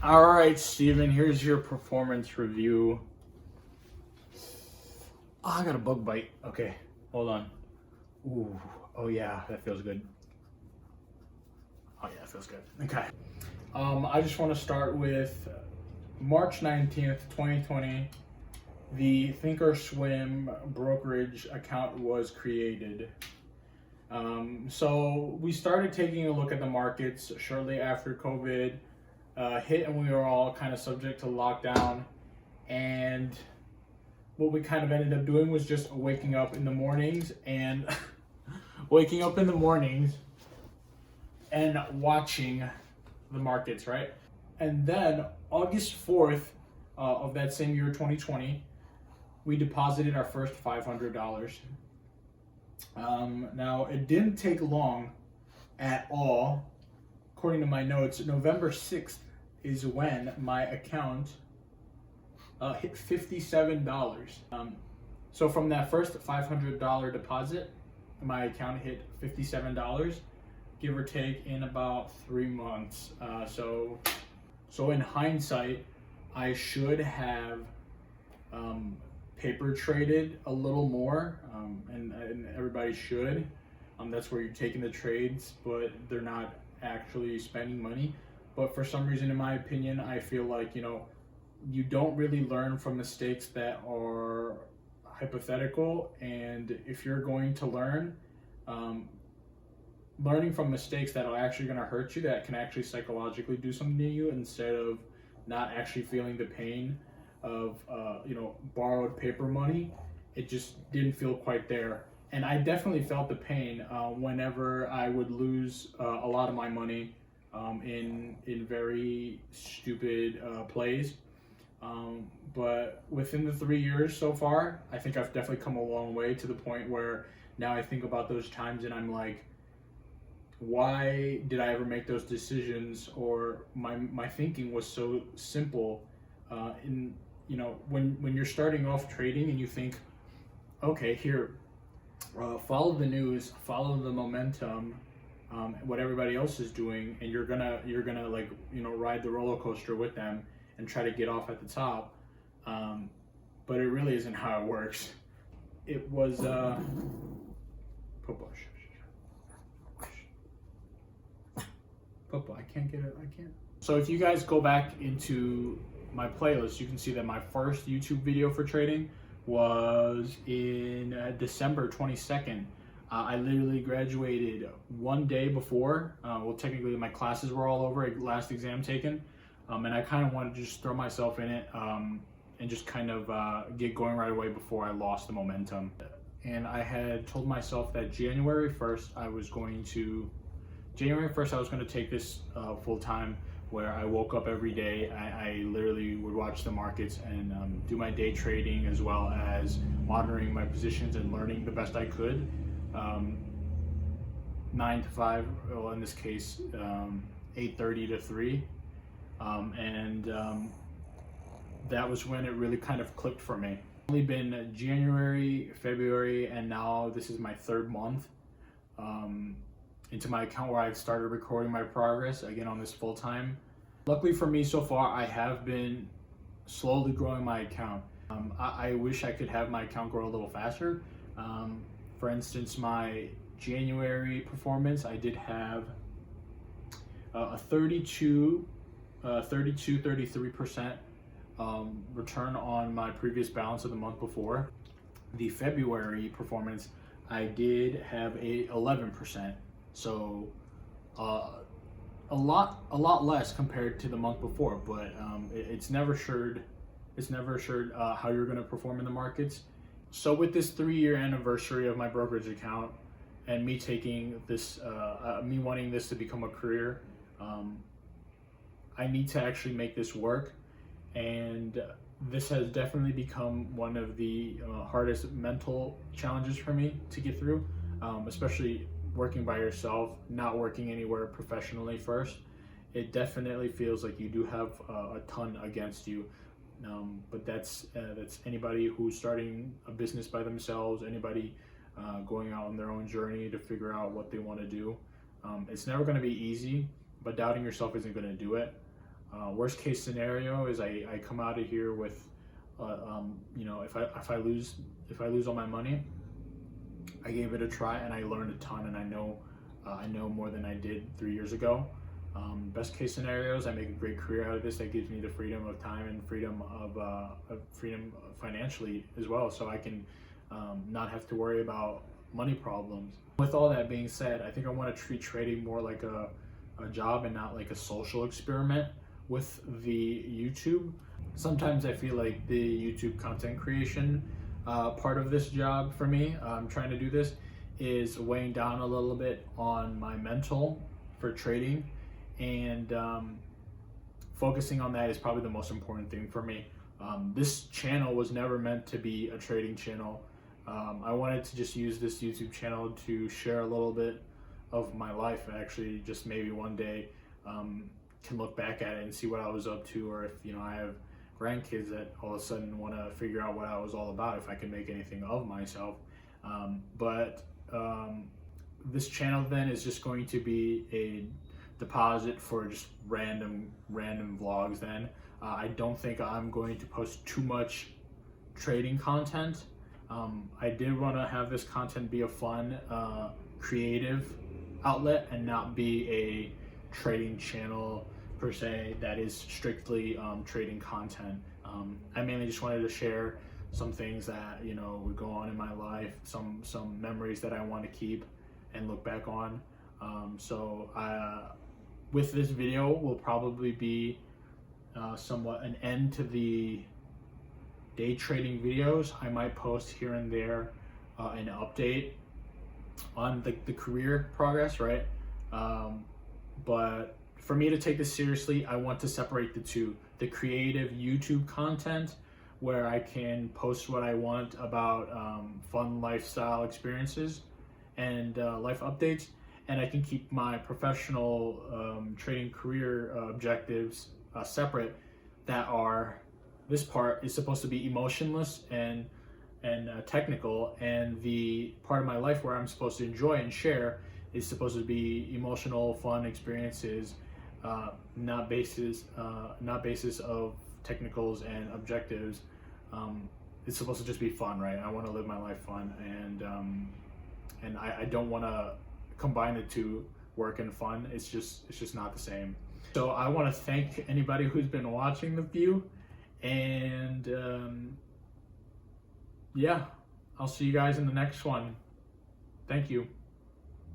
All right, Steven, here's your performance review. Oh, I got a bug bite. Okay, hold on. Ooh, oh yeah, that feels good. Oh yeah, that feels good. Okay. I just want to start with March 19th, 2020. The Thinkorswim brokerage account was created. So we started taking a look at the markets shortly after COVID hit, and we were all kind of subject to lockdown. And what we kind of ended up doing was just waking up in the mornings and and watching the markets, right? And then August 4th of that same year, 2020, we deposited our first $500. Now, it didn't take long at all. According to my notes, November 6th is when my account hit $57. So from that first $500 deposit, my account hit $57, give or take, in about 3 months. So in hindsight, I should have paper traded a little more, and everybody should. That's where you're taking the trades, but they're not actually spending money. But for some reason, in my opinion, I feel like, you don't really learn from mistakes that are hypothetical. And if you're going to learn, learning from mistakes that are actually going to hurt you, that can actually psychologically do something to you, instead of not actually feeling the pain of borrowed paper money, it just didn't feel quite there. And I definitely felt the pain whenever I would lose a lot of my money in very stupid plays. But within the 3 years so far, I think I've definitely come a long way, to the point where now I think about those times and I'm like, why did I ever make those decisions? Or my thinking was so simple. When you're starting off trading and you think, okay, here, follow the news, follow the momentum, what everybody else is doing, and you're gonna ride the roller coaster with them and try to get off at the top. But it really isn't how it works. It was I can't get it. I can't. So if you guys go back into my playlist, you can see that my first YouTube video for trading was in December 22nd. I literally graduated one day before. Technically my classes were all over, last exam taken. And I kind of wanted to just throw myself in it and just kind of get going right away before I lost the momentum. And I had told myself that January 1st I was going to take this full time, where I woke up every day. I literally would watch the markets and do my day trading, as well as monitoring my positions and learning the best I could. 9 to 5, well, in this case, 8:30 to 3. That was when it really kind of clicked for me. It's only been January, February, and now this is my 3rd month into my account, where I've started recording my progress again on this full time. Luckily for me, so far, I have been slowly growing my account. I wish I could have my account grow a little faster. For instance, my January performance, I did have a 33% return on my previous balance of the month before. The February performance, I did have a 11%. So a lot less compared to the month before, but it's never assured how you're going to perform in the markets. So with this 3-year anniversary of my brokerage account, and me taking this, me wanting this to become a career, I need to actually make this work. And this has definitely become one of the hardest mental challenges for me to get through, especially working by yourself, not working anywhere professionally first. It definitely feels like you do have a ton against you. But that's anybody who's starting a business by themselves, anybody going out on their own journey to figure out what they want to do. It's never going to be easy, but doubting yourself isn't going to do it. Worst case scenario is I come out of here with, if I lose all my money, I gave it a try and I learned a ton, and I know more than I did 3 years ago. Best case scenarios, I make a great career out of this that gives me the freedom of time and freedom financially as well, so I can not have to worry about money problems. With all that being said, I think I want to treat trading more like a job and not like a social experiment with the YouTube. Sometimes I feel like the YouTube content creation part of this job for me, trying to do this, is weighing down a little bit on my mental for trading, and focusing on that is probably the most important thing for me. This channel was never meant to be a trading channel. I wanted to just use this YouTube channel to share a little bit of my life. Actually, just maybe one day can look back at it and see what I was up to, or if I have grandkids that all of a sudden want to figure out what I was all about, if I can make anything of myself. But this channel then is just going to be a deposit for just random vlogs then. I don't think I'm going to post too much trading content. I did want to have this content be a fun, creative outlet and not be a trading channel per se that is strictly trading content. I mainly just wanted to share some things that would go on in my life, some memories that I want to keep and look back on. With this video will probably be somewhat an end to the day trading videos. I might post here and there an update on the career progress, right? But for me to take this seriously, I want to separate the two. The creative YouTube content, where I can post what I want about fun lifestyle experiences and life updates, and I can keep my professional trading career objectives separate. This part is supposed to be emotionless and technical, and the part of my life where I'm supposed to enjoy and share is supposed to be emotional, fun experiences, not basis of technicals and objectives. It's supposed to just be fun, right? I want to live my life fun, and I don't want to combine the two, work and fun. It's just not the same. So I want to thank anybody who's been watching the view, and yeah, I'll see you guys in the next one. Thank you.